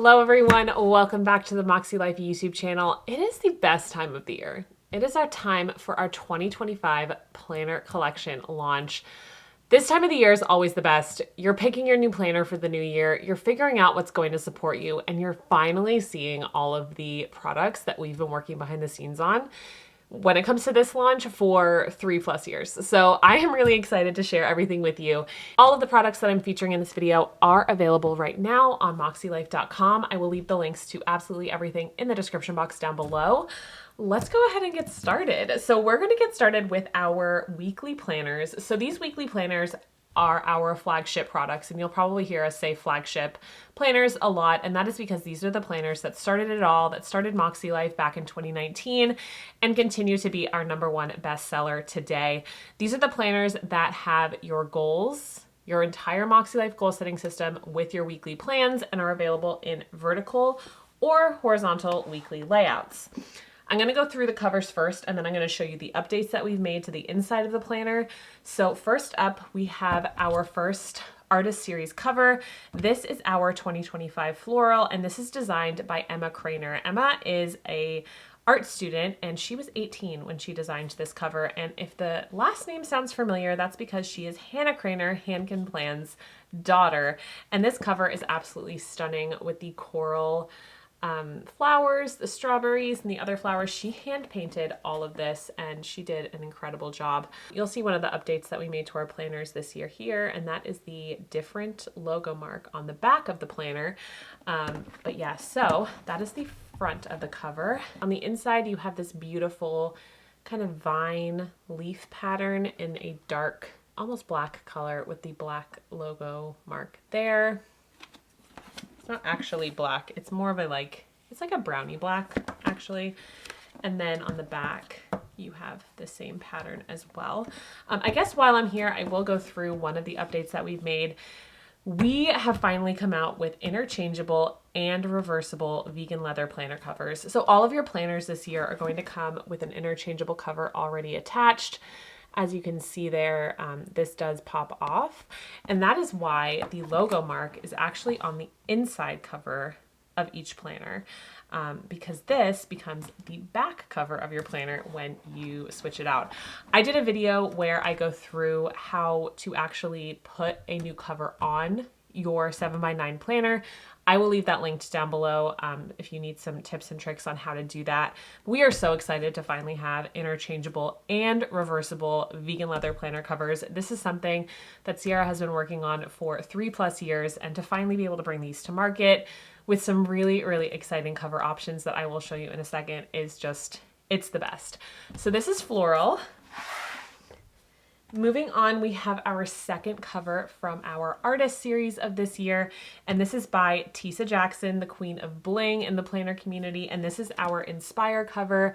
Hello everyone, welcome back to the MäksēLife YouTube channel. It is the best time of the year. It is our time for our 2025 planner collection launch. This time of the year is always the best. You're picking your new planner for the new year, you're figuring out what's going to support you, and you're finally seeing all of the products that we've been working behind the scenes on when it comes to this launch for 3+ years. So I am really excited to share everything with you. All of the products that I'm featuring in this video are available right now on MäksēLife.com. I will leave the links to absolutely everything in the description box down below. Let's go ahead and get started. So we're going to get started with our weekly planners. So these weekly planners are our flagship products, and you'll probably hear us say flagship planners a lot, and that is because these are the planners that started it all, that started MäksēLife back in 2019 and continue to be our #1 bestseller today. These are the planners that have your goals, your entire MäksēLife goal setting system with your weekly plans, and are available in vertical or horizontal weekly layouts. I'm going to go through the covers first, and then I'm going to show you the updates that we've made to the inside of the planner. So first up, we have our first artist series cover. This is our 2025 Floral, and this is designed by Emma Craner. Emma is a art student, and she was 18 when she designed this cover. And if the last name sounds familiar, that's because she is Hannah Craner, Hankin Plan's daughter. And this cover is absolutely stunning with the coral flowers, the strawberries, and the other flowers. She hand painted all of this, and she did an incredible job. You'll see one of the updates that we made to our planners this year here, and that is the different logo mark on the back of the planner. But yeah, so that is the front of the cover. On the inside, you have this beautiful kind of vine leaf pattern in a dark, almost black color with the black logo mark there. Not actually black, it's more of a it's like a brownie black actually. And then on the back you have the same pattern as well. I guess while I'm here, I will go through one of the updates that we've made. We have finally come out with interchangeable and reversible vegan leather planner covers. So all of your planners this year are going to come with an interchangeable cover already attached. As you can see there, this does pop off, and that is why the logo mark is actually on the inside cover of each planner, because this becomes the back cover of your planner when you switch it out. I did a video where I go through how to actually put a new cover on your 7x9 planner. I will leave that linked down below if you need some tips and tricks on how to do that. We are so excited to finally have interchangeable and reversible vegan leather planner covers. This is something that Sierra has been working on for 3+ years, and to finally be able to bring these to market with some really, really exciting cover options that I will show you in a second is just, it's the best. So this is Floral. Moving on, we have our second cover from our artist series of this year, and this is by Tisa Jackson, the queen of bling in the planner community, and this is our Inspire cover.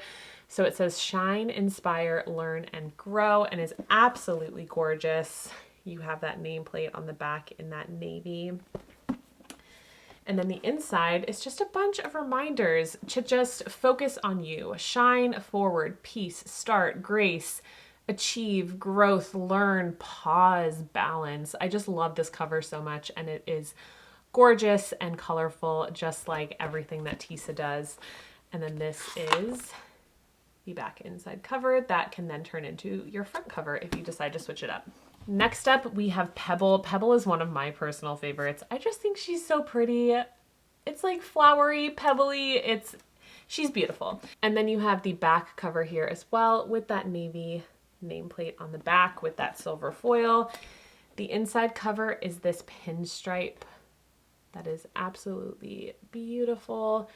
So it says shine, inspire, learn, and grow, and is absolutely gorgeous. You have that nameplate on the back in that navy. And then the inside is just a bunch of reminders to just focus on you. Shine forward, peace, start, grace, achieve, growth, learn, pause, balance. I just love this cover so much, and it is gorgeous and colorful, just like everything that Tisa does. And then this is the back inside cover that can then turn into your front cover if you decide to switch it up. Next up, we have Pebble. Pebble is one of my personal favorites. I just think she's so pretty. It's like flowery, pebbly. She's beautiful. And then you have the back cover here as well with that navy nameplate on the back with that silver foil. The inside cover is this pinstripe that is absolutely beautiful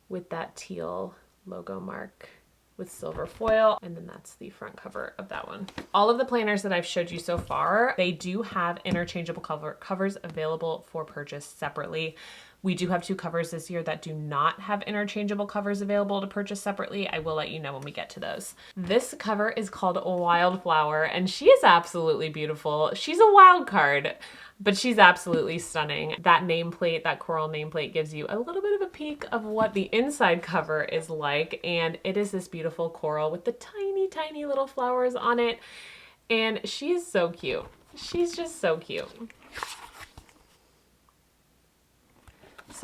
with that teal logo mark with silver foil, and then that's the front cover of that one. All of the planners that I've showed you so far, they do have interchangeable covers available for purchase separately. We do have 2 covers this year that do not have interchangeable covers available to purchase separately. I will let you know when we get to those. This cover is called Wildflower, and she is absolutely beautiful. She's a wild card, but she's absolutely stunning. That nameplate, that coral nameplate, gives you a little bit of a peek of what the inside cover is like, and it is this beautiful coral with the tiny, tiny little flowers on it, and she is so cute. She's just so cute.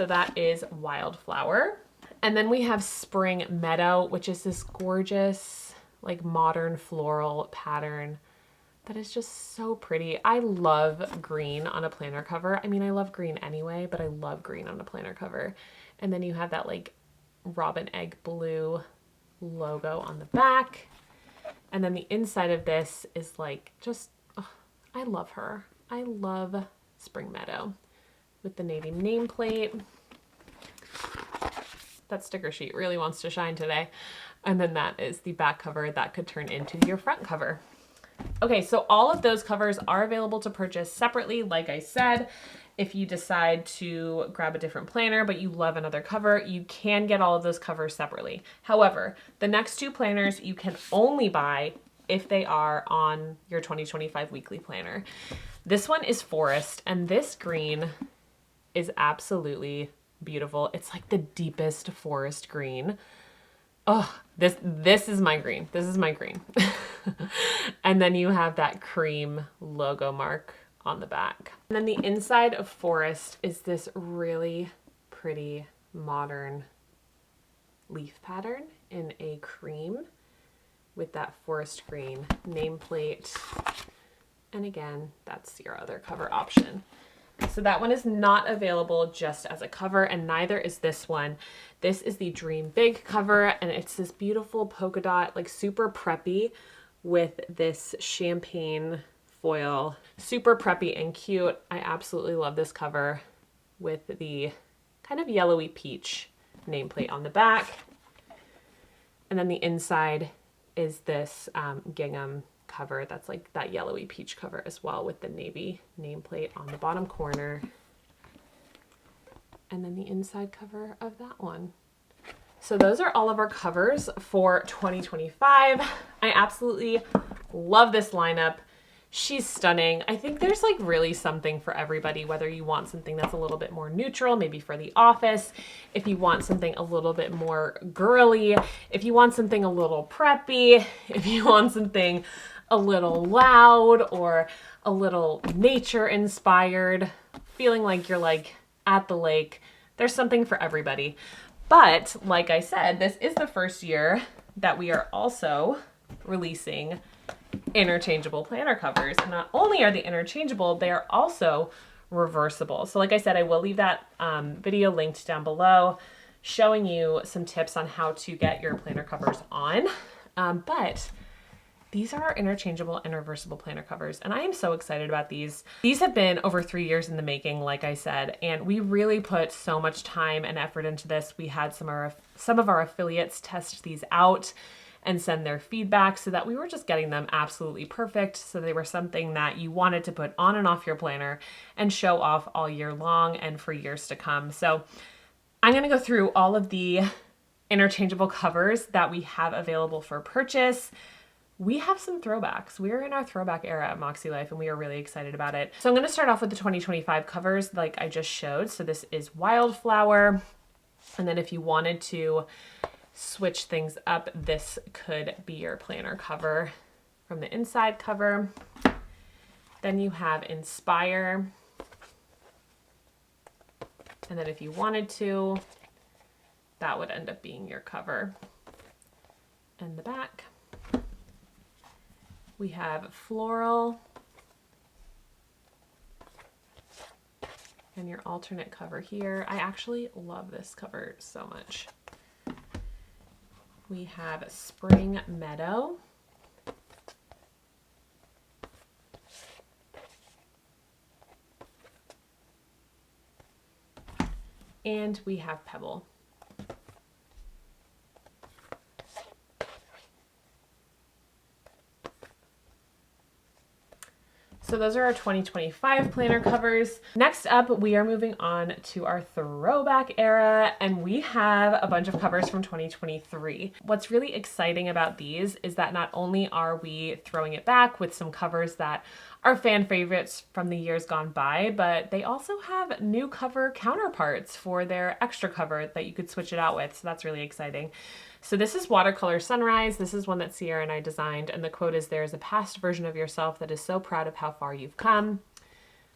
So that is Wildflower. And then we have Spring Meadow, which is this gorgeous, like modern floral pattern that is just so pretty. I love green on a planner cover. I mean, I love green anyway, but I love green on a planner cover. And then you have that like robin egg blue logo on the back. And then the inside of this is like just, oh, I love her. I love Spring Meadow with the navy nameplate. That sticker sheet really wants to shine today. And then that is the back cover that could turn into your front cover. Okay, so all of those covers are available to purchase separately. Like I said, if you decide to grab a different planner, but you love another cover, you can get all of those covers separately. However, the next two planners you can only buy if they are on your 2025 weekly planner. This one is Forest, and this green is absolutely beautiful. It's like the deepest forest green. Oh, this is my green. This is my green. And then you have that cream logo mark on the back. And then the inside of Forest is this really pretty modern leaf pattern in a cream with that forest green nameplate. And again, that's your other cover option. So that one is not available just as a cover, and neither is this one. This is the Dream Big cover, and it's this beautiful polka dot, like super preppy with this champagne foil. Super preppy and cute. I absolutely love this cover with the kind of yellowy peach nameplate on the back. And then the inside is this gingham cover that's like that yellowy peach cover as well with the navy nameplate on the bottom corner. And then the inside cover of that one. So those are all of our covers for 2025. I absolutely love this lineup. She's stunning. I think there's like really something for everybody, whether you want something that's a little bit more neutral, maybe for the office, if you want something a little bit more girly, if you want something a little preppy, if you want something a little loud or a little nature inspired, feeling like you're like at the lake. There's something for everybody. But like I said, this is the first year that we are also releasing interchangeable planner covers. And not only are they interchangeable, they are also reversible. So like I said, I will leave that video linked down below showing you some tips on how to get your planner covers on. But these are our interchangeable and reversible planner covers, and I am so excited about these. These have been over 3 years in the making, like I said, and we really put so much time and effort into this. We had some of our affiliates test these out and send their feedback so that we were just getting them absolutely perfect. So they were something that you wanted to put on and off your planner and show off all year long and for years to come. So I'm going to go through all of the interchangeable covers that we have available for purchase. We have some throwbacks. We're in our throwback era at MäksēLife, and we are really excited about it. So I'm going to start off with the 2025 covers like I just showed. So this is Wildflower. And then if you wanted to switch things up, this could be your planner cover from the inside cover. Then you have Inspire. And then if you wanted to, that would end up being your cover. And the back. We have Floral, and your alternate cover here. I actually love this cover so much. We have Spring Meadow. And we have Pebble. So those are our 2025 planner covers. Next up, we are moving on to our throwback era, and we have a bunch of covers from 2023. What's really exciting about these is that not only are we throwing it back with some covers that are fan favorites from the years gone by, but they also have new cover counterparts for their extra cover that you could switch it out with. So that's really exciting. So this is Watercolor Sunrise. This is one that Sierra and I designed, and the quote is, "There is a past version of yourself that is so proud of how far you've come."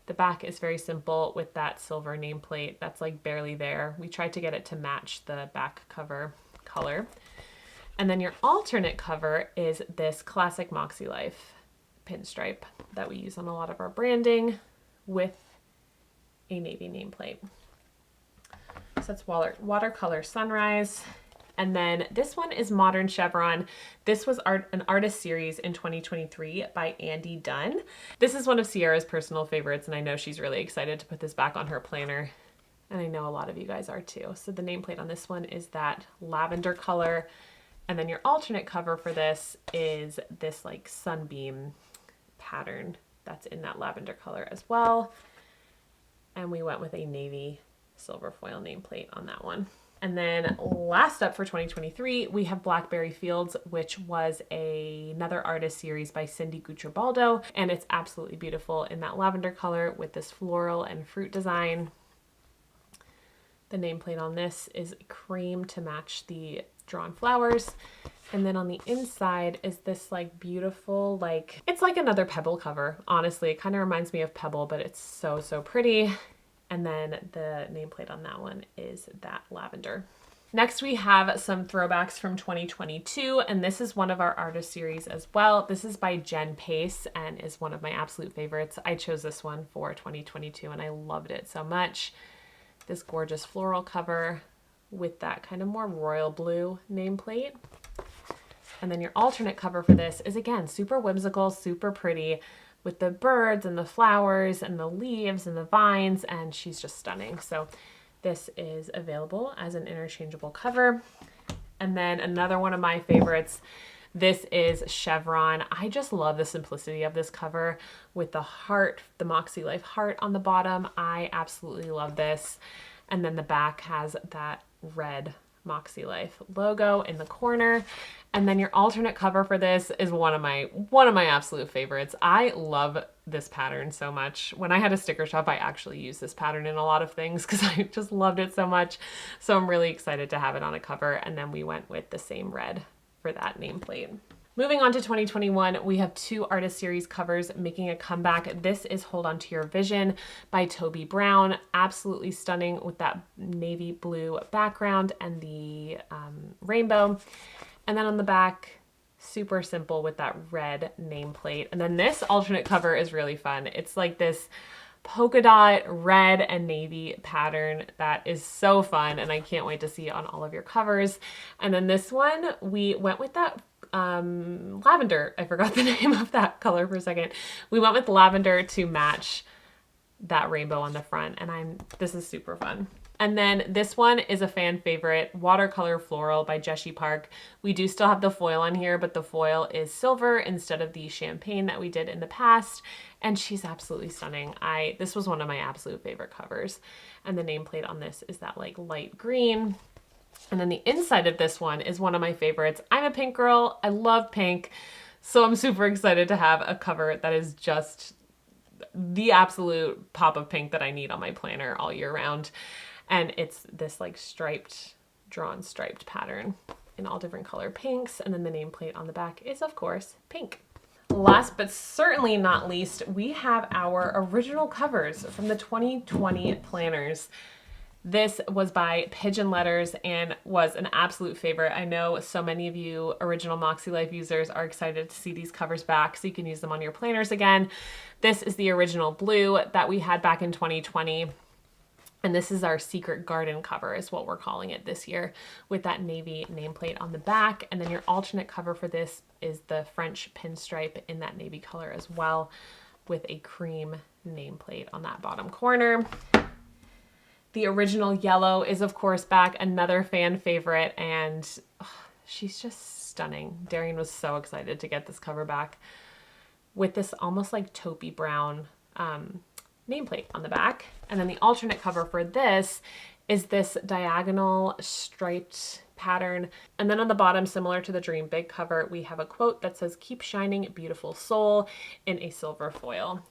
The back is very simple with that silver nameplate that's like barely there. We tried to get it to match the back cover color. And then your alternate cover is this classic Makselife pinstripe that we use on a lot of our branding with a navy nameplate. So that's watercolor sunrise. And then this one is Modern Chevron. This was an artist series in 2023 by Andy Dunn. This is one of Sierra's personal favorites, and I know she's really excited to put this back on her planner. And I know a lot of you guys are too. So the nameplate on this one is that lavender color. And then your alternate cover for this is this like sunbeam pattern that's in that lavender color as well. And we went with a navy silver foil nameplate on that one. And then last up for 2023, we have Blackberry Fields, which was another artist series by Cindy Guccibaldo. And it's absolutely beautiful in that lavender color with this floral and fruit design. The nameplate on this is cream to match the drawn flowers. And then on the inside is this like beautiful, like, it's like another Pebble cover. Honestly, it kind of reminds me of Pebble, but it's so, so pretty. And then the nameplate on that one is that lavender. Next, we have some throwbacks from 2022, and this is one of our artist series as well. This is by Jen Pace and is one of my absolute favorites. I chose this one for 2022 and I loved it so much. This gorgeous floral cover with that kind of more royal blue nameplate. And then your alternate cover for this is, again, super whimsical, super pretty, with the birds and the flowers and the leaves and the vines, and she's just stunning. So this is available as an interchangeable cover. And then another one of my favorites, this is Chevron. I just love the simplicity of this cover with the heart, the Makselife heart on the bottom. I absolutely love this. And then the back has that red Makselife logo in the corner. And then your alternate cover for this is one of my absolute favorites. I love this pattern so much. When I had a sticker shop, I actually used this pattern in a lot of things because I just loved it so much. So I'm really excited to have it on a cover. And then we went with the same red for that nameplate. Moving on to 2021, we have two artist series covers making a comeback. This is Hold On To Your Vision by Toby Brown. Absolutely stunning with that navy blue background and the rainbow. And then on the back, super simple with that red nameplate. And then this alternate cover is really fun. It's like this polka dot red and navy pattern that is so fun, and I can't wait to see it on all of your covers. And then this one, we went with that lavender. I forgot the name of that color for a second. We went with lavender to match that rainbow on the front, and this is super fun. And then this one is a fan favorite, Watercolor Floral by Jessie Park. We do still have the foil on here, but the foil is silver instead of the champagne that we did in the past. And she's absolutely stunning. This was one of my absolute favorite covers. And the nameplate on this is that like light green. And then the inside of this one is one of my favorites. I'm a pink girl. I love pink. So I'm super excited to have a cover that is just the absolute pop of pink that I need on my planner all year round. And it's this like drawn striped pattern in all different color pinks. And then the nameplate on the back is, of course, pink. Last but certainly not least, we have our original covers from the 2020 planners. This was by Pigeon Letters and was an absolute favorite. I know so many of you original Makselife users are excited to see these covers back so you can use them on your planners again. This is the original blue that we had back in 2020. And this is our Secret Garden cover is what we're calling it this year, with that navy nameplate on the back. And then your alternate cover for this is the French pinstripe in that navy color as well, with a cream nameplate on that bottom corner. The original yellow is, of course, back, another fan favorite, and she's just stunning. Darian was so excited to get this cover back with this almost like taupey brown nameplate on the back. And then the alternate cover for this is this diagonal striped pattern. And then on the bottom, similar to the Dream Big cover, we have a quote that says, "Keep shining, beautiful soul," in a silver foil.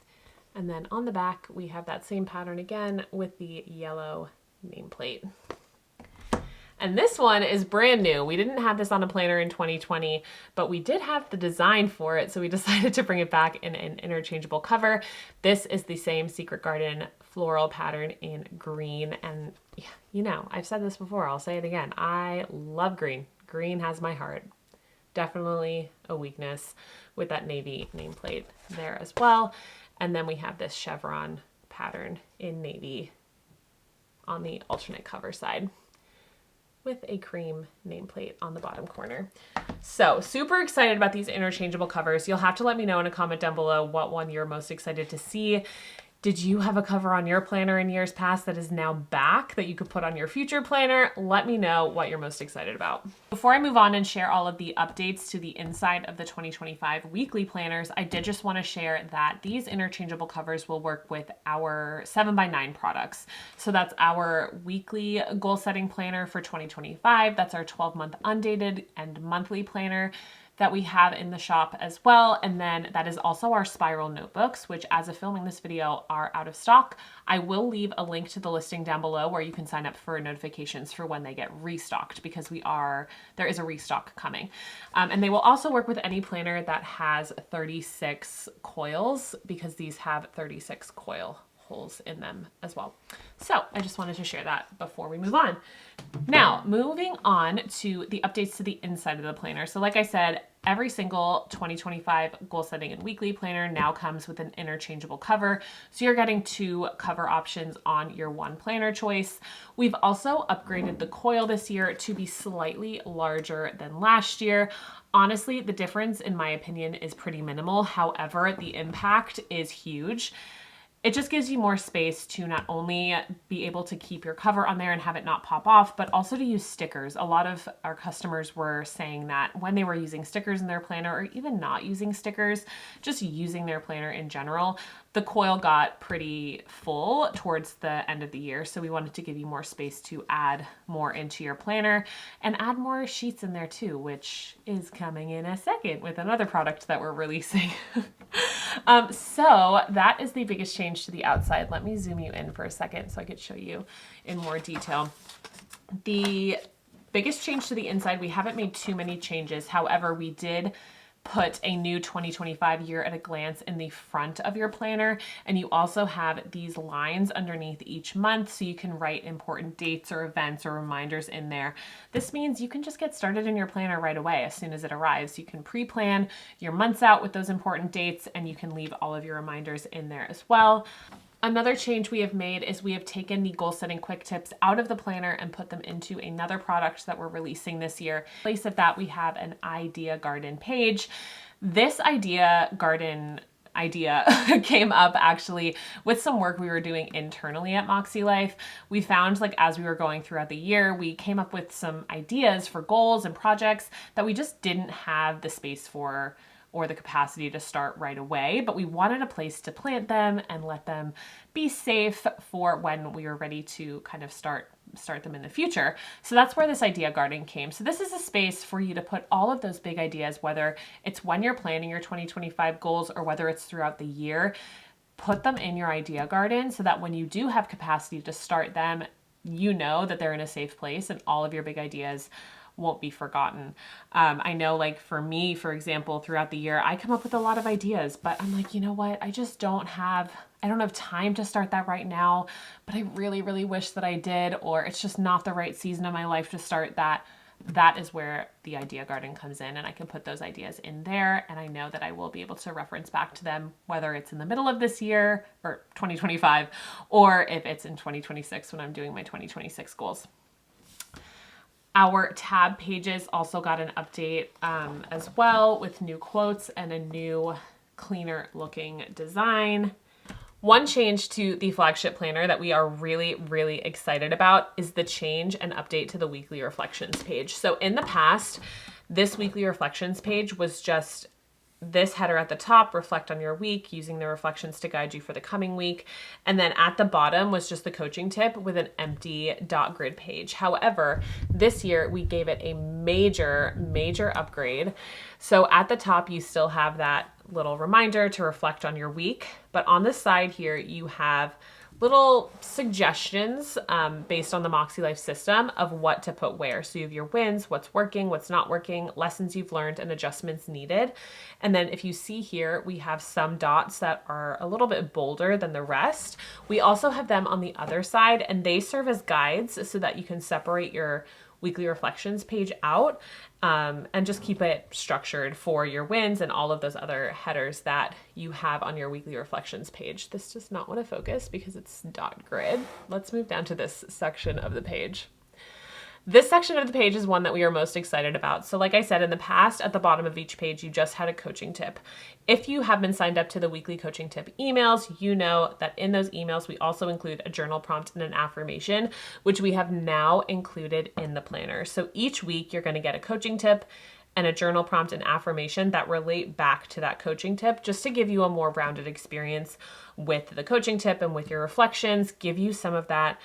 And then on the back, we have that same pattern again with the yellow nameplate. And this one is brand new. We didn't have this on a planner in 2020, but we did have the design for it. So we decided to bring it back in an interchangeable cover. This is the same Secret Garden floral pattern in green. And you know, I've said this before, I'll say it again. I love green. Green has my heart. Definitely a weakness with that navy nameplate there as well. And then we have this chevron pattern in navy on the alternate cover side with a cream nameplate on the bottom corner. So super excited about these interchangeable covers. You'll have to let me know in a comment down below what one you're most excited to see. Did you have a cover on your planner in years past that is now back that you could put on your future planner? Let me know what you're most excited about. Before I move on and share all of the updates to the inside of the 2025 weekly planners, I did just want to share that these interchangeable covers will work with our 7x9 products. So that's our weekly goal setting planner for 2025. That's our 12-month undated and monthly planner that we have in the shop as well. And then that is also our spiral notebooks, which as of filming this video are out of stock. I will leave a link to the listing down below where you can sign up for notifications for when they get restocked, because there is a restock coming. And they will also work with any planner that has 36 coils, because these have 36 coil holes in them as well. So I just wanted to share that before we move on. Now, moving on to the updates to the inside of the planner. So like I said, every single 2025 goal setting and weekly planner now comes with an interchangeable cover. So you're getting 2 cover options on your one planner choice. We've also upgraded the coil this year to be slightly larger than last year. Honestly, the difference in my opinion is pretty minimal. However, the impact is huge. It just gives you more space to not only be able to keep your cover on there and have it not pop off, but also to use stickers. A lot of our customers were saying that when they were using stickers in their planner, or even not using stickers, just using their planner in general, the coil got pretty full towards the end of the year. So we wanted to give you more space to add more into your planner and add more sheets in there too, which is coming in a second with another product that we're releasing. So that is the biggest change to the outside. Let me zoom you in for a second so I could show you in more detail. The biggest change to the inside, we haven't made too many changes. However, we did put a new 2025 year at a glance in the front of your planner. And you also have these lines underneath each month so you can write important dates or events or reminders in there. This means you can just get started in your planner right away as soon as it arrives. You can pre-plan your months out with those important dates, and you can leave all of your reminders in there as well. Another change we have made is we have taken the goal setting quick tips out of the planner and put them into another product that we're releasing this year. In place of that, we have an idea garden page. This idea garden idea came up actually with some work we were doing internally at MäksēLife. We found, like, as we were going throughout the year, we came up with some ideas for goals and projects that we just didn't have the space for or the capacity to start right away, but we wanted a place to plant them and let them be safe for when we were ready to kind of start them in the future. So that's where this idea garden came. So this is a space for you to put all of those big ideas, whether it's when you're planning your 2025 goals or whether it's throughout the year. Put them in your idea garden so that when you do have capacity to start them, you know that they're in a safe place and all of your big ideas won't be forgotten. I know, like, for me, for example, throughout the year, I come up with a lot of ideas, but I'm like, you know what? I don't have time to start that right now, but I really, really wish that I did, or it's just not the right season of my life to start that. That is where the idea garden comes in, and I can put those ideas in there, and I know that I will be able to reference back to them, whether it's in the middle of this year or 2025, or if it's in 2026 when I'm doing my 2026 goals. Our tab pages also got an update as well, with new quotes and a new, cleaner looking design. One change to the flagship planner that we are really, really excited about is the change and update to the weekly reflections page. So in the past, this weekly reflections page was just this header at the top, reflect on your week, using the reflections to guide you for the coming week. And then at the bottom was just the coaching tip with an empty dot grid page. However, this year we gave it a major, major upgrade. So at the top, you still have that little reminder to reflect on your week, but on the side here, you have little suggestions based on the Makselife system of what to put where. So you have your wins, what's working, what's not working, lessons you've learned, and adjustments needed. And then if you see here, we have some dots that are a little bit bolder than the rest. We also have them on the other side, and they serve as guides so that you can separate your weekly reflections page out and just keep it structured for your wins and all of those other headers that you have on your weekly reflections page. This does not want to focus because it's dot grid. Let's move down to this section of the page. This section of the page is one that we are most excited about. So like I said in the past, at the bottom of each page, you just had a coaching tip. If you have been signed up to the weekly coaching tip emails, you know that in those emails, we also include a journal prompt and an affirmation, which we have now included in the planner. So each week you're going to get a coaching tip and a journal prompt and affirmation that relate back to that coaching tip, just to give you a more rounded experience with the coaching tip and with your reflections, give you some of that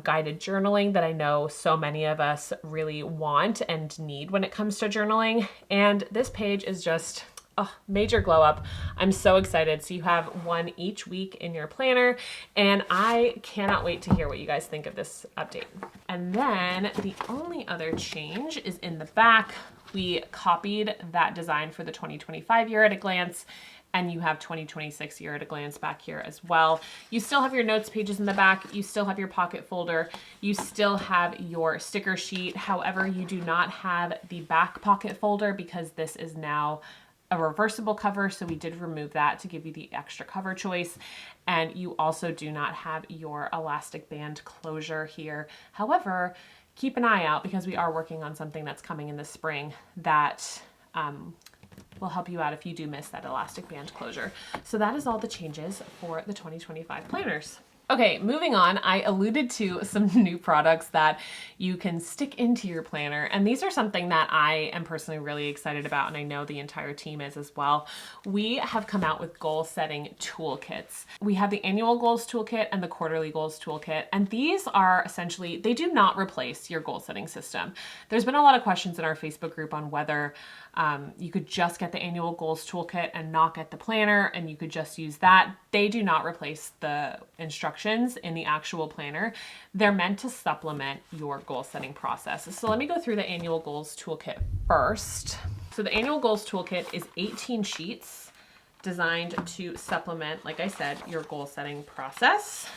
guided journaling that I know so many of us really want and need when it comes to journaling. And this page is just a major glow up. I'm so excited. So you have one each week in your planner, and I cannot wait to hear what you guys think of this update. And then the only other change is in the back. We copied that design for the 2025 year at a glance, and you have 2026 year at a glance back here as well. You still have your notes pages in the back. You still have your pocket folder. You still have your sticker sheet. However, you do not have the back pocket folder because this is now a reversible cover. So we did remove that to give you the extra cover choice. And you also do not have your elastic band closure here. However, keep an eye out because we are working on something that's coming in the spring that will help you out if you do miss that elastic band closure. So that is all the changes for the 2025 planners. Okay, moving on, I alluded to some new products that you can stick into your planner, and these are something that I am personally really excited about, and I know the entire team is as well. We have come out with goal setting toolkits. We have the annual goals toolkit and the quarterly goals toolkit, and these are essentially, they do not replace your goal setting system. There's been a lot of questions in our Facebook group on whether you could just get the annual goals toolkit and not get the planner, and you could just use that. They do not replace the instructions in the actual planner. They're meant to supplement your goal setting process. So let me go through the annual goals toolkit first. So the annual goals toolkit is 18 sheets designed to supplement, like I said, your goal setting process.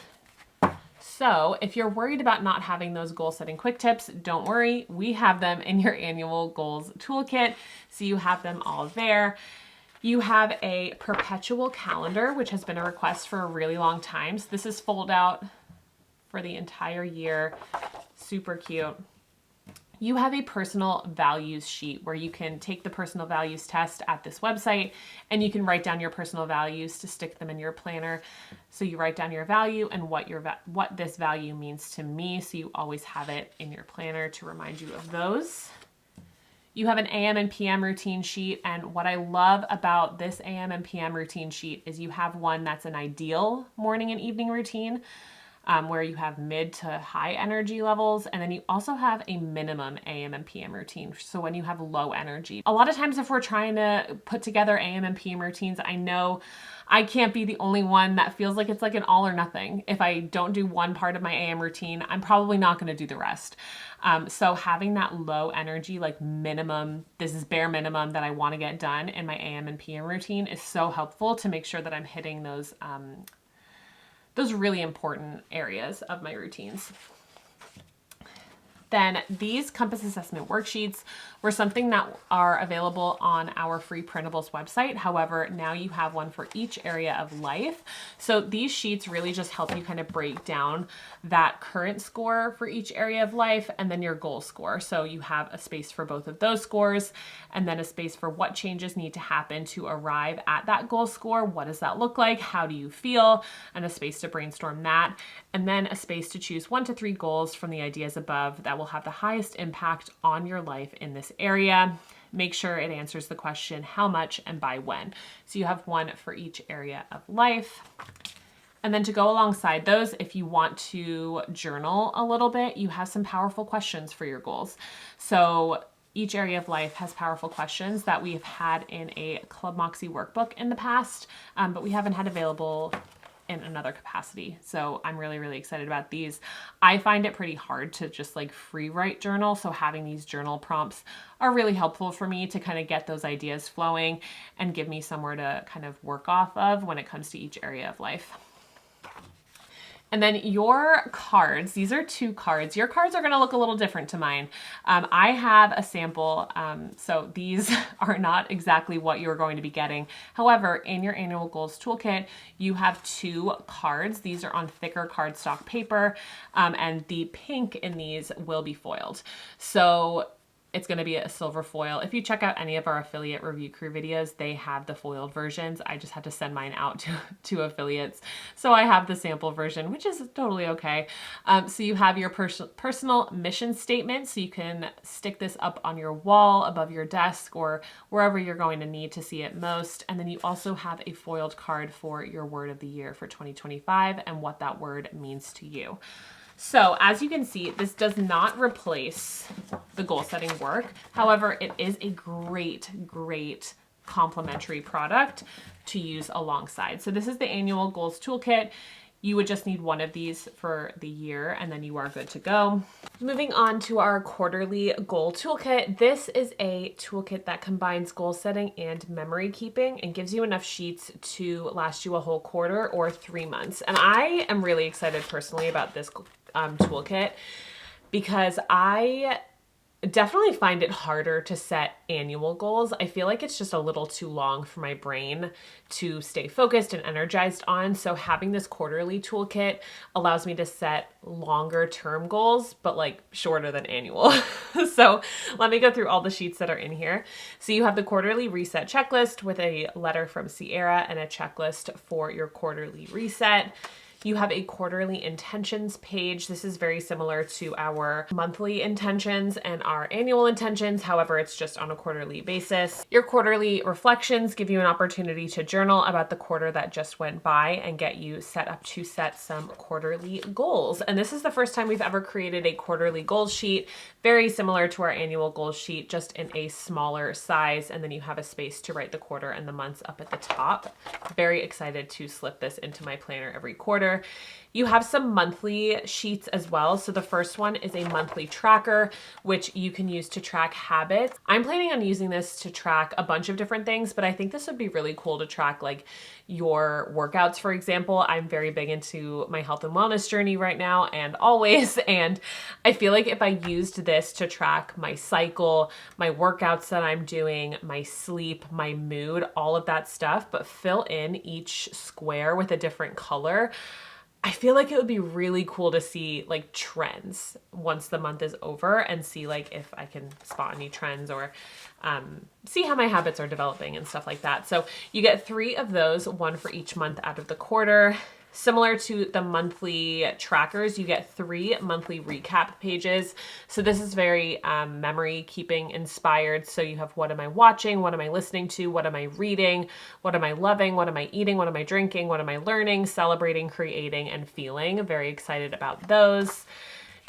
So if you're worried about not having those goal setting quick tips, don't worry. We have them in your annual goals toolkit. So you have them all there. You have a perpetual calendar, which has been a request for a really long time. So this is fold out for the entire year. Super cute. You have a personal values sheet where you can take the personal values test at this website and you can write down your personal values to stick them in your planner. So you write down your value and what this value means to me. So you always have it in your planner to remind you of those. You have an AM and PM routine sheet. And what I love about this AM and PM routine sheet is you have one that's an ideal morning and evening routine, where you have mid to high energy levels. And then you also have a minimum AM and PM routine. So when you have low energy, a lot of times if we're trying to put together AM and PM routines, I know I can't be the only one that feels like it's like an all or nothing. If I don't do one part of my AM routine, I'm probably not going to do the rest. So having that low energy, like minimum, this is bare minimum that I want to get done in my AM and PM routine is so helpful to make sure that I'm hitting those really important areas of my routines. Then these compass assessment worksheets were something that are available on our free printables website. However, now you have one for each area of life. So these sheets really just help you kind of break down that current score for each area of life and then your goal score. So you have a space for both of those scores and then a space for what changes need to happen to arrive at that goal score. What does that look like? How do you feel? And a space to brainstorm that. And then a space to choose 1 to 3 goals from the ideas above that will have the highest impact on your life in this area. Make sure it answers the question, how much and by when. So you have one for each area of life. And then to go alongside those, if you want to journal a little bit, you have some powerful questions for your goals. So each area of life has powerful questions that we've had in a Club Moxie workbook in the past, but we haven't had available in another capacity. So I'm really, really excited about these. I find it pretty hard to just like free write journal. So having these journal prompts are really helpful for me to kind of get those ideas flowing and give me somewhere to kind of work off of when it comes to each area of life. And then your cards, these are 2 cards. Your cards are going to look a little different to mine. I have a sample, so these are not exactly what you're going to be getting. However, in your annual goals toolkit, you have 2 cards. These are on thicker cardstock paper, and the pink in these will be foiled. So it's going to be a silver foil. If you check out any of our affiliate review crew videos, they have the foiled versions. I just had to send mine out to affiliates. So I have the sample version, which is totally okay. So you have your personal mission statement. So you can stick this up on your wall, above your desk, or wherever you're going to need to see it most. And then you also have a foiled card for your word of the year for 2025 and what that word means to you. So as you can see, this does not replace the goal setting work. However, it is a great, great complementary product to use alongside. So this is the annual goals toolkit. You would just need one of these for the year and then you are good to go. Moving on to our quarterly goal toolkit. This is a toolkit that combines goal setting and memory keeping and gives you enough sheets to last you a whole quarter or 3 months. And I am really excited personally about this toolkit because I definitely find it harder to set annual goals. I feel like it's just a little too long for my brain to stay focused and energized on. So having this quarterly toolkit allows me to set longer term goals, but like shorter than annual. So let me go through all the sheets that are in here. So you have the quarterly reset checklist with a letter from Sierra and a checklist for your quarterly reset. You have a quarterly intentions page. This is very similar to our monthly intentions and our annual intentions. However, it's just on a quarterly basis. Your quarterly reflections give you an opportunity to journal about the quarter that just went by and get you set up to set some quarterly goals. And this is the first time we've ever created a quarterly goals sheet, very similar to our annual goals sheet, just in a smaller size. And then you have a space to write the quarter and the months up at the top. Very excited to slip this into my planner every quarter. You have some monthly sheets as well. So the first one is a monthly tracker, which you can use to track habits. I'm planning on using this to track a bunch of different things, but I think this would be really cool to track like your workouts, for example. I'm very big into my health and wellness journey right now and always. And I feel like if I used this to track my cycle, my workouts that I'm doing, my sleep, my mood, all of that stuff, but fill in each square with a different color, I feel like it would be really cool to see like trends once the month is over and see like if I can spot any trends or see how my habits are developing and stuff like that. So you get 3 of those, 1 for each month out of the quarter. Similar to the monthly trackers, you get 3 monthly recap pages. So this is very memory keeping inspired. So you have what am I watching? What am I listening to? What am I reading? What am I loving? What am I eating? What am I drinking? What am I learning, celebrating, creating, and feeling? Very excited about those.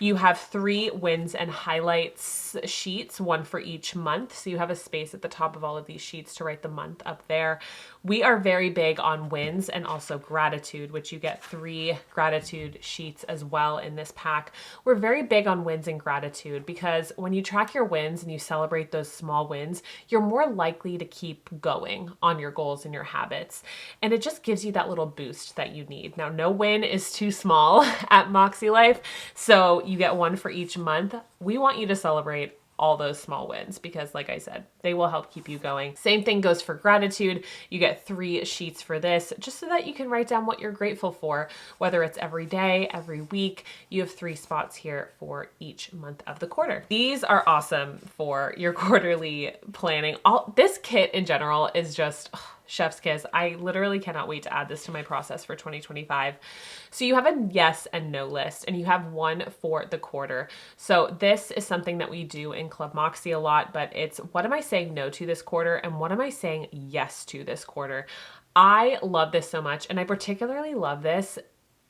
You have 3 wins and highlights sheets, 1 for each month. So you have a space at the top of all of these sheets to write the month up there. We are very big on wins and also gratitude, which you get 3 gratitude sheets as well in this pack. We're very big on wins and gratitude because when you track your wins and you celebrate those small wins, you're more likely to keep going on your goals and your habits. And it just gives you that little boost that you need. Now, no win is too small at MäksēLife, so you get 1 for each month. We want you to celebrate all those small wins because like I said, they will help keep you going. Same thing goes for gratitude. You get 3 sheets for this just so that you can write down what you're grateful for, whether it's every day, every week. You have 3 spots here for each month of the quarter. These are awesome for your quarterly planning. This kit in general is just chef's kiss. I literally cannot wait to add this to my process for 2025. So you have a yes and no list and you have 1 for the quarter. So this is something that we do in Club Moxie a lot, but it's what am I saying no to this quarter and what am I saying yes to this quarter? I love this so much and I particularly love this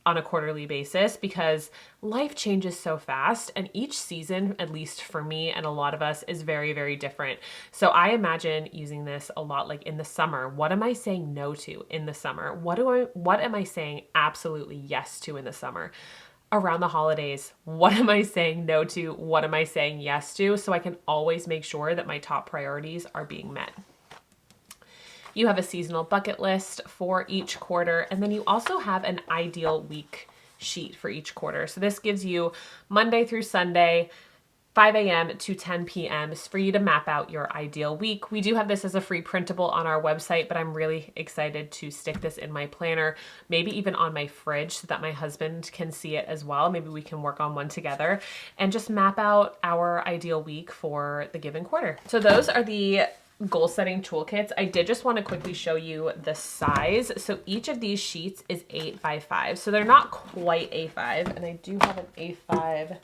on a quarterly basis because life changes so fast, and each season, at least for me and a lot of us, is very, very different. So I imagine using this a lot like in the summer. What am I saying no to in the summer? What am I saying absolutely yes to in the summer? Around the holidays, what am I saying no to? What am I saying yes to? So I can always make sure that my top priorities are being met. You have a seasonal bucket list for each quarter, and then you also have an ideal week sheet for each quarter. So this gives you Monday through Sunday, 5 a.m. to 10 p.m. for you to map out your ideal week. We do have this as a free printable on our website, but I'm really excited to stick this in my planner, maybe even on my fridge so that my husband can see it as well. Maybe we can work on one together and just map out our ideal week for the given quarter. So those are the goal setting toolkits. I did just want to quickly show you the size. So each of these sheets is 8 by 5. So they're not quite A5, and I do have an A5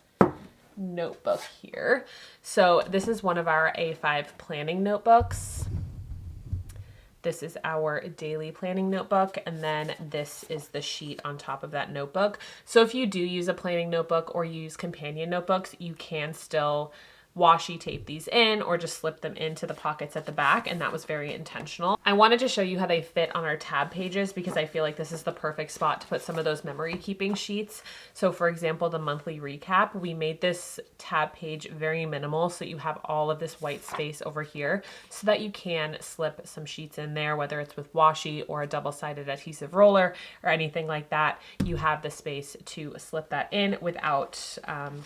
notebook here. So this is one of our A5 planning notebooks. This is our daily planning notebook, and then this is the sheet on top of that notebook. So if you do use a planning notebook or use companion notebooks, you can still washi tape these in or just slip them into the pockets at the back, and that was very intentional. I wanted to show you how they fit on our tab pages because I feel like this is the perfect spot to put some of those memory keeping sheets. So for example, the monthly recap, we made this tab page very minimal so you have all of this white space over here so that you can slip some sheets in there, whether it's with washi or a double-sided adhesive roller or anything like that. You have the space to slip that in without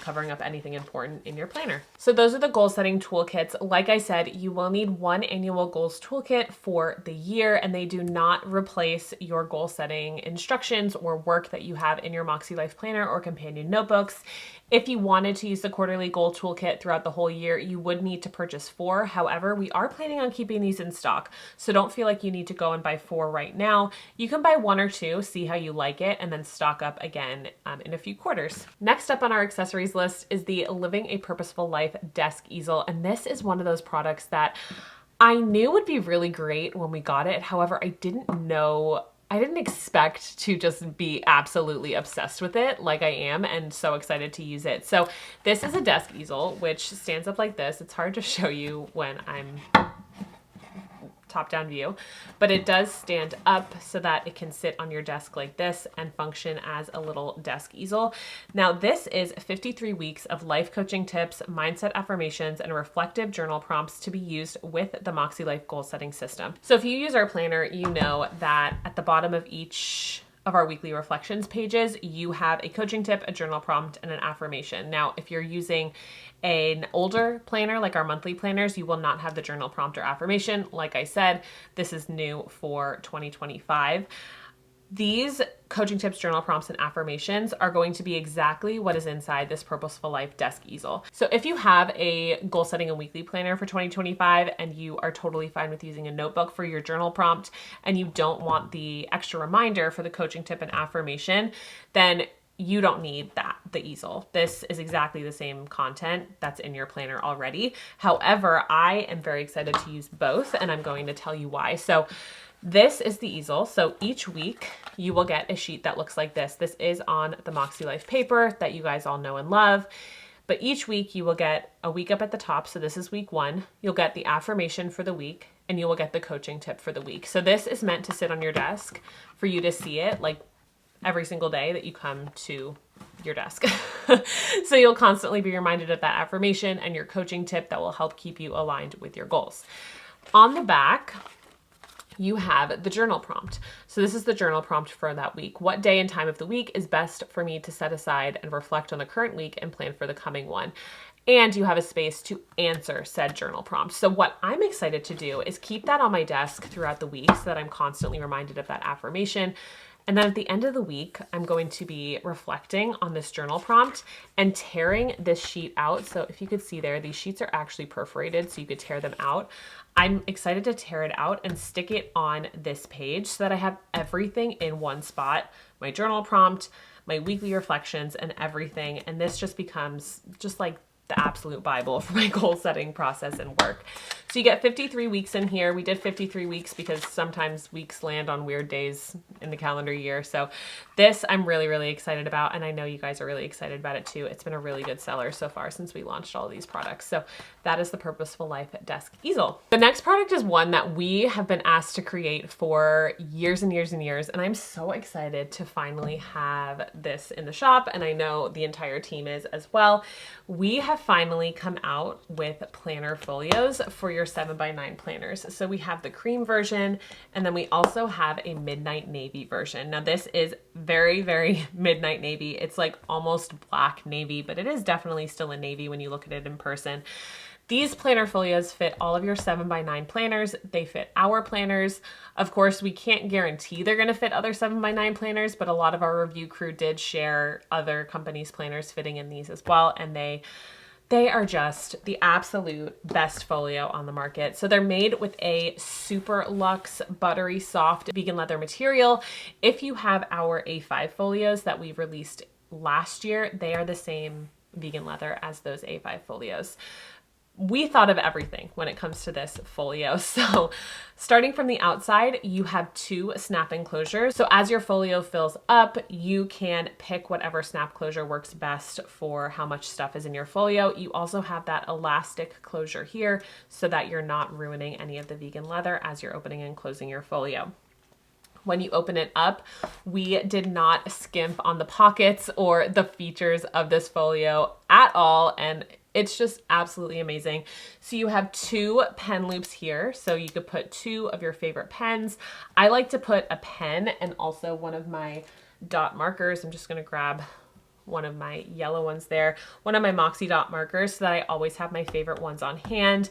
covering up anything important in your planner. So those are the goal setting toolkits. Like I said, you will need one annual goals toolkit for the year, and they do not replace your goal setting instructions or work that you have in your MäksēLife planner or companion notebooks. If you wanted to use the quarterly goal toolkit throughout the whole year, you would need to purchase 4. However, we are planning on keeping these in stock, so don't feel like you need to go and buy 4 right now. You can buy 1 or 2, see how you like it, and then stock up again in a few quarters. Next up on our accessories list is the Living a Purposeful Life desk easel, and this is one of those products that I knew would be really great when we got it. However, I didn't expect to just be absolutely obsessed with it like I am and so excited to use it. So this is a desk easel, which stands up like this. It's hard to show you when I'm top-down view, but it does stand up so that it can sit on your desk like this and function as a little desk easel. Now, this is 53 weeks of life coaching tips, mindset affirmations, and reflective journal prompts to be used with the MäksēLife Goal-Setting system. So if you use our planner, you know that at the bottom of each of our weekly reflections pages, you have a coaching tip, a journal prompt, and an affirmation. Now, if you're using an older planner like our monthly planners, you will not have the journal prompt or affirmation. Like I said, this is new for 2025. These coaching tips, journal prompts, and affirmations are going to be exactly what is inside this Purposeful Life desk easel. So if you have a goal setting and weekly planner for 2025 and you are totally fine with using a notebook for your journal prompt and you don't want the extra reminder for the coaching tip and affirmation, then you don't need the easel. This is exactly the same content that's in your planner already. However, I am very excited to use both, and I'm going to tell you why. So this is the easel. So each week you will get a sheet that looks like this. This is on the MäksēLife paper that you guys all know and love. But each week you will get a week up at the top. So this is week 1. You'll get the affirmation for the week, and you will get the coaching tip for the week. So this is meant to sit on your desk for you to see it like every single day that you come to your desk. So you'll constantly be reminded of that affirmation and your coaching tip that will help keep you aligned with your goals. On the back, you have the journal prompt. So this is the journal prompt for that week. What day and time of the week is best for me to set aside and reflect on the current week and plan for the coming one? And you have a space to answer said journal prompt. So what I'm excited to do is keep that on my desk throughout the week so that I'm constantly reminded of that affirmation. And then at the end of the week, I'm going to be reflecting on this journal prompt and tearing this sheet out. So if you could see there, these sheets are actually perforated so you could tear them out. I'm excited to tear it out and stick it on this page so that I have everything in one spot, my journal prompt, my weekly reflections, and everything. And this just becomes just like the absolute Bible for my goal setting process and work. So you get 53 weeks in here. We did 53 weeks because sometimes weeks land on weird days in the calendar year. So this I'm really, really excited about. And I know you guys are really excited about it too. It's been a really good seller so far since we launched all of these products. So that is the Purposeful Life Desk Easel. The next product is one that we have been asked to create for years and years and years. And I'm so excited to finally have this in the shop. And I know the entire team is as well. We have finally come out with planner folios for your 7x9 planners. So we have the cream version, and then we also have a midnight navy version. Now this is very, very midnight navy. It's like almost black navy, but it is definitely still a navy when you look at it in person. These planner folios fit all of your 7x9 planners. They fit our planners. Of course, we can't guarantee they're gonna fit other 7x9 planners, but a lot of our review crew did share other companies' planners fitting in these as well, and they are just the absolute best folio on the market. So they're made with a super luxe, buttery, soft vegan leather material. If you have our A5 folios that we released last year, they are the same vegan leather as those A5 folios. We thought of everything when it comes to this folio. So starting from the outside, you have 2 snap enclosures. So as your folio fills up, you can pick whatever snap closure works best for how much stuff is in your folio. You also have that elastic closure here so that you're not ruining any of the vegan leather as you're opening and closing your folio. When you open it up, we did not skimp on the pockets or the features of this folio at all, and it's just absolutely amazing. So you have 2 pen loops here, so you could put 2 of your favorite pens. I like to put a pen and also one of my dot markers. I'm just gonna grab one of my yellow ones there, one of my Moxie dot markers so that I always have my favorite ones on hand.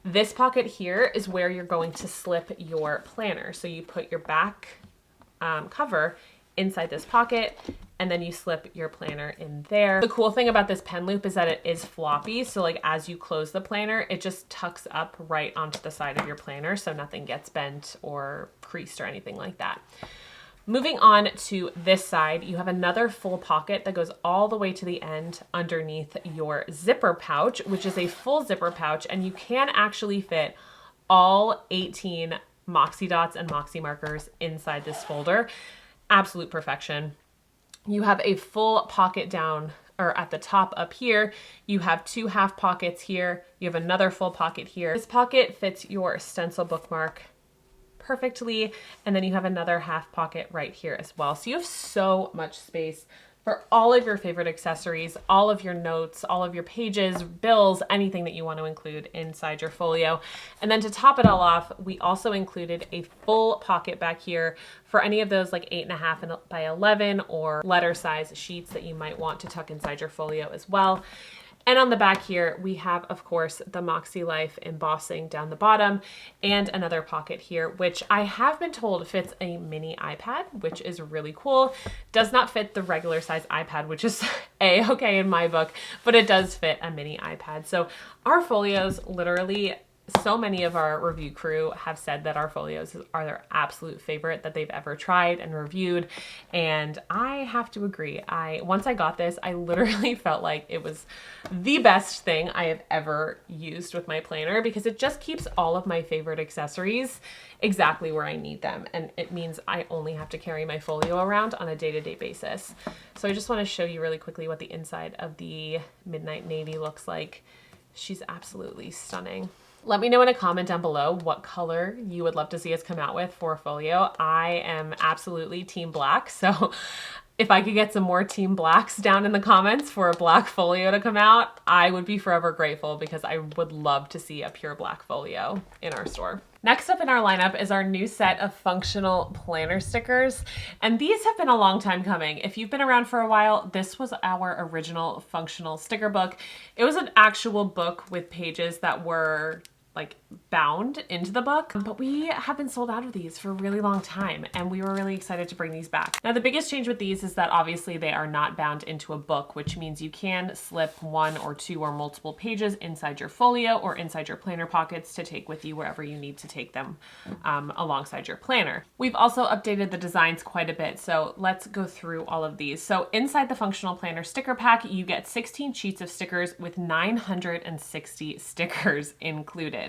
This pocket here is where you're going to slip your planner. So you put your back cover inside this pocket, and then you slip your planner in there. The cool thing about this pen loop is that it is floppy. So like as you close the planner, it just tucks up right onto the side of your planner so nothing gets bent or creased or anything like that. Moving on to this side, you have another full pocket that goes all the way to the end underneath your zipper pouch, which is a full zipper pouch, and you can actually fit all 18 Moxie dots and Moxie markers inside this folder. Absolute perfection. You have a full pocket down or at the top up here. You have 2 half pockets here. You have another full pocket here. This pocket fits your stencil bookmark perfectly. And then you have another half pocket right here as well. So you have so much space for all of your favorite accessories, all of your notes, all of your pages, bills, anything that you want to include inside your folio. And then to top it all off, we also included a full pocket back here for any of those like 8.5 by 11 or letter size sheets that you might want to tuck inside your folio as well. And on the back here, we have, of course, the Makselife embossing down the bottom and another pocket here, which I have been told fits a mini iPad, which is really cool. Does not fit the regular size iPad, which is A-okay in my book, but it does fit a mini iPad. So our folios literally, so many of our review crew have said that our folios are their absolute favorite that they've ever tried and reviewed. And I have to agree. Once I got this, I literally felt like it was the best thing I have ever used with my planner because it just keeps all of my favorite accessories exactly where I need them. And it means I only have to carry my folio around on a day-to-day basis. So I just want to show you really quickly what the inside of the Midnight Navy looks like. She's absolutely stunning. Let me know in a comment down below what color you would love to see us come out with for a folio. I am absolutely team black, so if I could get some more team blacks down in the comments for a black folio to come out, I would be forever grateful because I would love to see a pure black folio in our store. Next up in our lineup is our new set of functional planner stickers. And these have been a long time coming. If you've been around for a while, this was our original functional sticker book. It was an actual book with pages that were like bound into the book, but we have been sold out of these for a really long time and we were really excited to bring these back. Now the biggest change with these is that obviously they are not bound into a book, which means you can slip 1 or 2 or multiple pages inside your folio or inside your planner pockets to take with you wherever you need to take them alongside your planner. We've also updated the designs quite a bit, so let's go through all of these. So inside the functional planner sticker pack, you get 16 sheets of stickers with 960 stickers included.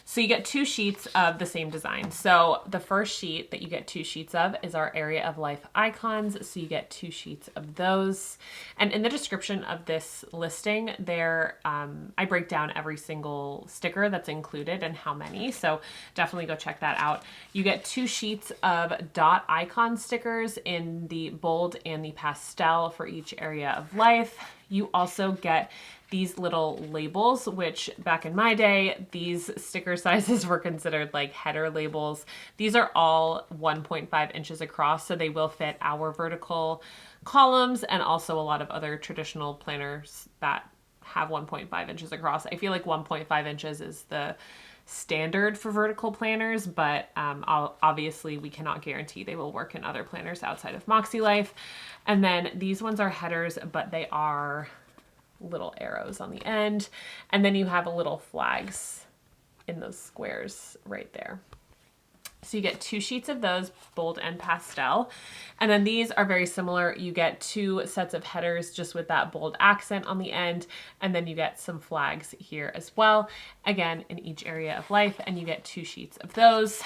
So you get 2 sheets of the same design. So the first sheet that you get 2 sheets of is our Area of Life icons. So you get 2 sheets of those. And in the description of this listing there, I break down every single sticker that's included and how many. So definitely go check that out. You get 2 sheets of dot icon stickers in the bold and the pastel for each area of life. You also get these little labels, which back in my day, these sticker sizes were considered like header labels. These are all 1.5 inches across, so they will fit our vertical columns and also a lot of other traditional planners that have 1.5 inches across. I feel like 1.5 inches is the standard for vertical planners, but obviously we cannot guarantee they will work in other planners outside of Makselife. And then these ones are headers, but they are little arrows on the end. And then you have a little flags in those squares right there. So you get 2 sheets of those, bold and pastel. And then these are very similar. You get 2 sets of headers just with that bold accent on the end. And then you get some flags here as well, again, in each area of life. And you get 2 sheets of those.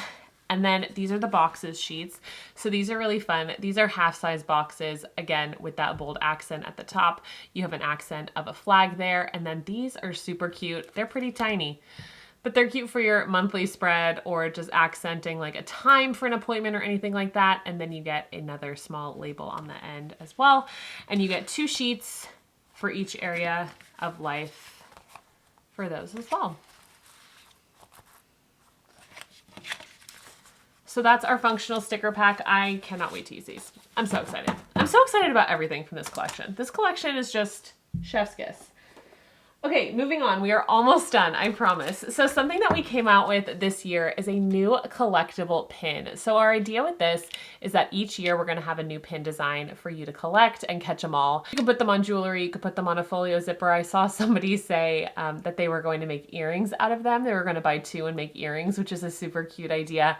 And then these are the boxes sheets. So these are really fun. These are half-size boxes, again, with that bold accent at the top. You have an accent of a flag there. And then these are super cute. They're pretty tiny, but they're cute for your monthly spread or just accenting like a time for an appointment or anything like that. And then you get another small label on the end as well. And you get 2 sheets for each area of life for those as well. So that's our functional sticker pack. I cannot wait to use these. I'm so excited. I'm so excited about everything from this collection. This collection is just chef's kiss. Okay, moving on. We are almost done, I promise. So something that we came out with this year is a new collectible pin. So our idea with this is that each year we're gonna have a new pin design for you to collect and catch them all. You can put them on jewelry, you could put them on a folio zipper. I saw somebody say that they were going to make earrings out of them. They were gonna buy 2 and make earrings, which is a super cute idea.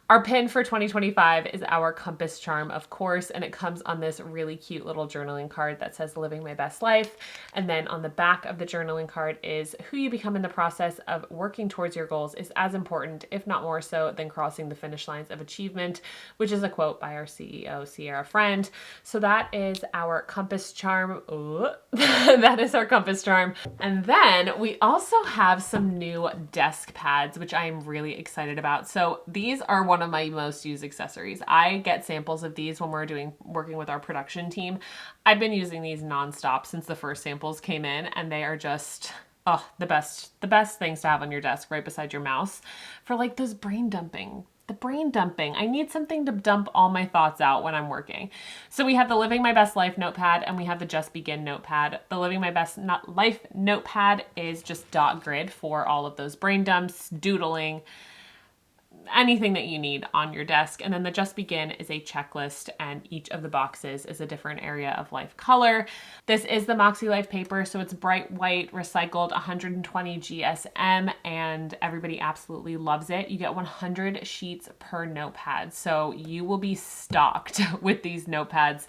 Our pin for 2025 is our compass charm, of course, and it comes on this really cute little journaling card that says living my best life. And then on the back of the journaling card is who you become in the process of working towards your goals is as important, if not more so, than crossing the finish lines of achievement, which is a quote by our CEO, Sierra Friend. So that is our compass charm. That is our compass charm. And then we also have some new desk pads, which I am really excited about. So these are one of my most used accessories. I get samples of these when we're working with our production team. I've been using these nonstop since the first samples came in, and they are just the best things to have on your desk right beside your mouse for like those brain dumping. The brain dumping. I need something to dump all my thoughts out when I'm working. So we have the Living My Best Life notepad and we have the Just Begin notepad. The Living My Best Life notepad is just dot grid for all of those brain dumps, doodling, anything that you need on your desk. And then the Just Begin is a checklist, and each of the boxes is a different area of life color. This is the Makselife paper, so it's bright white, recycled, 120 GSM, and everybody absolutely loves it. You get 100 sheets per notepad, so you will be stocked with these notepads,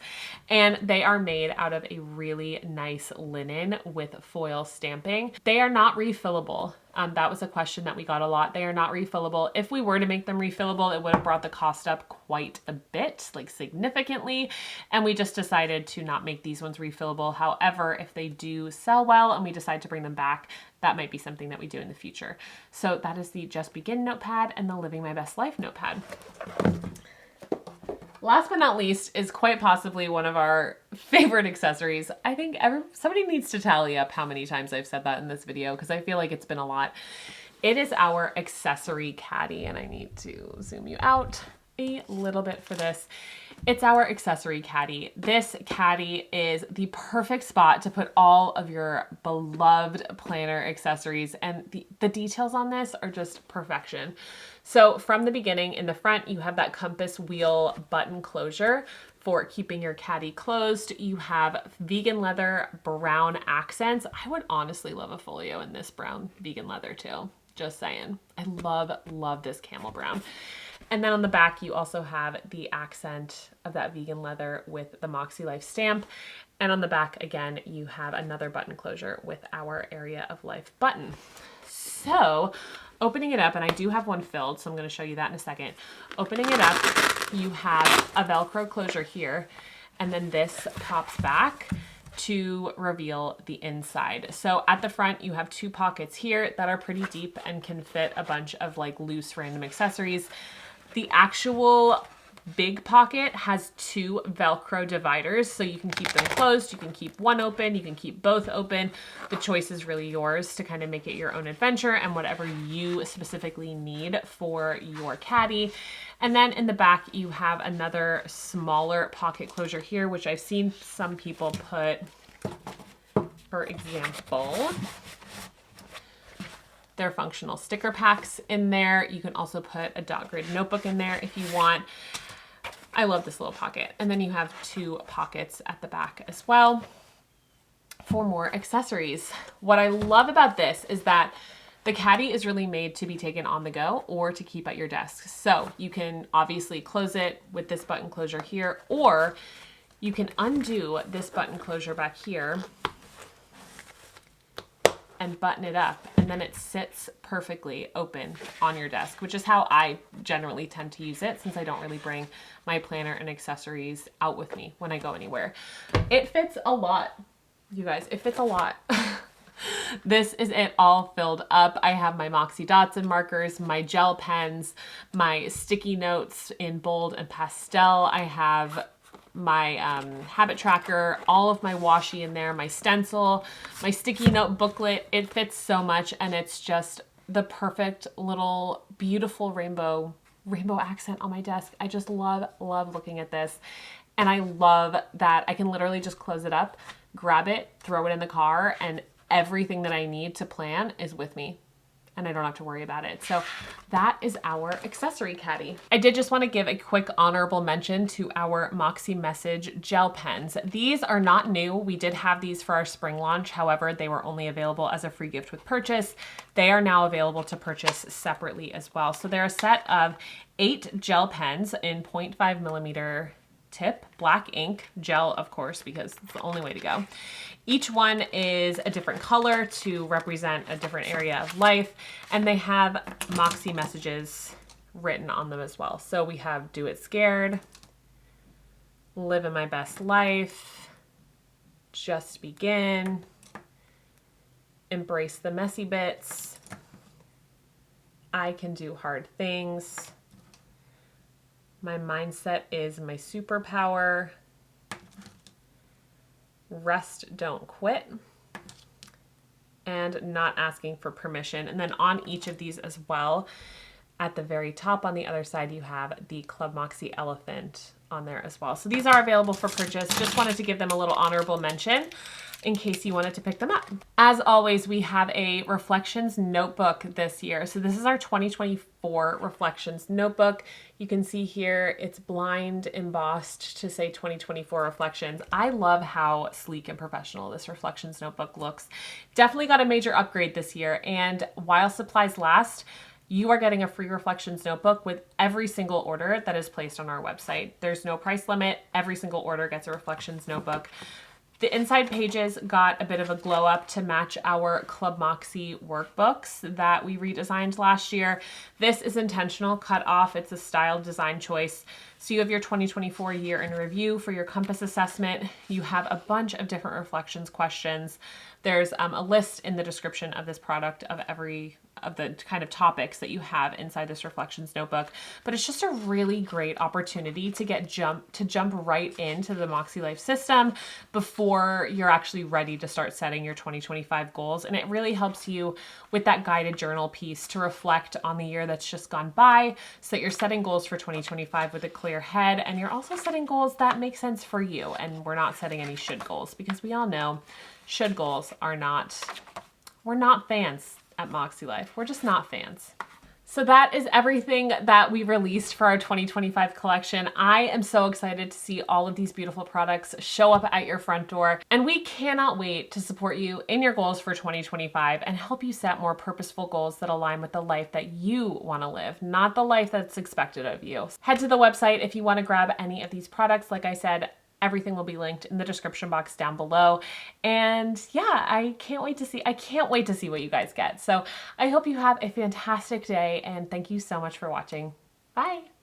and they are made out of a really nice linen with foil stamping. They are not refillable. That was a question that we got a lot. They are not refillable. If we were to make them refillable, it would have brought the cost up quite a bit, like significantly. And we just decided to not make these ones refillable. However, if they do sell well and we decide to bring them back, that might be something that we do in the future. So that is the Just Begin notepad and the Living My Best Life notepad. Last but not least is quite possibly one of our favorite accessories. I think somebody needs to tally up how many times I've said that in this video because I feel like it's been a lot. It is our Accessory Caddy, and I need to zoom you out. a little bit for this. It's our Accessory Caddy. This caddy is the perfect spot to put all of your beloved planner accessories, and the details on this are just perfection. So from the beginning, in the front, you have that compass wheel button closure for keeping your caddy closed. You have vegan leather brown accents. I would honestly love a folio in this brown vegan leather too. Just saying. I love this camel brown. And then on the back, you also have the accent of that vegan leather with the Makselife stamp. And on the back, again, you have another button closure with our Area of Life button. So opening it up, and I do have one filled, so I'm going to show you that in a second. Opening it up, you have a Velcro closure here, and then this pops back to reveal the inside. So at the front, you have two pockets here that are pretty deep and can fit a bunch of like loose random accessories. The actual big pocket has two Velcro dividers, so you can keep them closed, you can keep one open, you can keep both open. The choice is really yours to kind of make it your own adventure and whatever you specifically need for your caddy. And then in the back, you have another smaller pocket closure here, which I've seen some people put, for example, their functional sticker packs in there. You can also put a dot grid notebook in there if you want. I love this little pocket. And then you have two pockets at the back as well for more accessories. What I love about this is that the caddy is really made to be taken on the go or to keep at your desk. So you can obviously close it with this button closure here, or you can undo this button closure back here and button it up, and then it sits perfectly open on your desk, which is how I generally tend to use it since I don't really bring my planner and accessories out with me when I go anywhere. It fits a lot, you guys. It fits a lot. This is it all filled up. I have my Moxie dots and markers, my gel pens, my sticky notes in bold and pastel. I have my habit tracker, all of my washi in there, my stencil, my sticky note booklet. It fits so much, and it's just the perfect little beautiful rainbow accent on my desk. I just love looking at this. And I love that I can literally just close it up, grab it, throw it in the car, and everything that I need to plan is with me, and I don't have to worry about it. So that is our Accessory Caddy. I did just want to give a quick honorable mention to our Moxie Message gel pens. These are not new. We did have these for our spring launch. However, they were only available as a free gift with purchase. They are now available to purchase separately as well. So they're a set of 8 gel pens in 0.5 millimeter tip, black ink, gel, of course, because it's the only way to go. Each one is a different color to represent a different area of life, and they have Moxie messages written on them as well. So we have Do It Scared, Living My Best Life, Just Begin, Embrace the Messy Bits, I Can Do Hard Things, My Mindset is My Superpower, Rest, Don't Quit, and Not Asking for Permission. And then on each of these as well, at the very top on the other side, you have the Club Moxie elephant on there as well. So these are available for purchase. Just wanted to give them a little honorable mention in case you wanted to pick them up. As always, we have a Reflections notebook this year. So this is our 2024 Reflections notebook. You can see here it's blind embossed to say 2024 Reflections. I love how sleek and professional this Reflections notebook looks. Definitely got a major upgrade this year, and while supplies last, you are getting a free Reflections notebook with every single order that is placed on our website. There's no price limit. Every single order gets a Reflections notebook. The inside pages got a bit of a glow up to match our Club Moxie workbooks that we redesigned last year. This is intentional, cut off. It's a styled design choice So you have your 2024 year in review for your compass assessment. You have a bunch of different reflections questions. There's a list in the description of this product of every of the kind of topics that you have inside this reflections notebook. But it's just a really great opportunity to jump right into the Makselife system before you're actually ready to start setting your 2025 goals. And it really helps you with that guided journal piece to reflect on the year that's just gone by, so that you're setting goals for 2025 with a clear head, and you're also setting goals that make sense for you. And we're not setting any should goals, because we all know should goals are not, we're not fans at Makselife. We're just not fans. So that is everything that we released for our 2025 collection. I am so excited to see all of these beautiful products show up at your front door, and we cannot wait to support you in your goals for 2025 and help you set more purposeful goals that align with the life that you want to live, not the life that's expected of you. Head to the website if you want to grab any of these products. Like I said, everything will be linked in the description box down below. And yeah, I can't wait to see what you guys get. So I hope you have a fantastic day, and thank you so much for watching. Bye.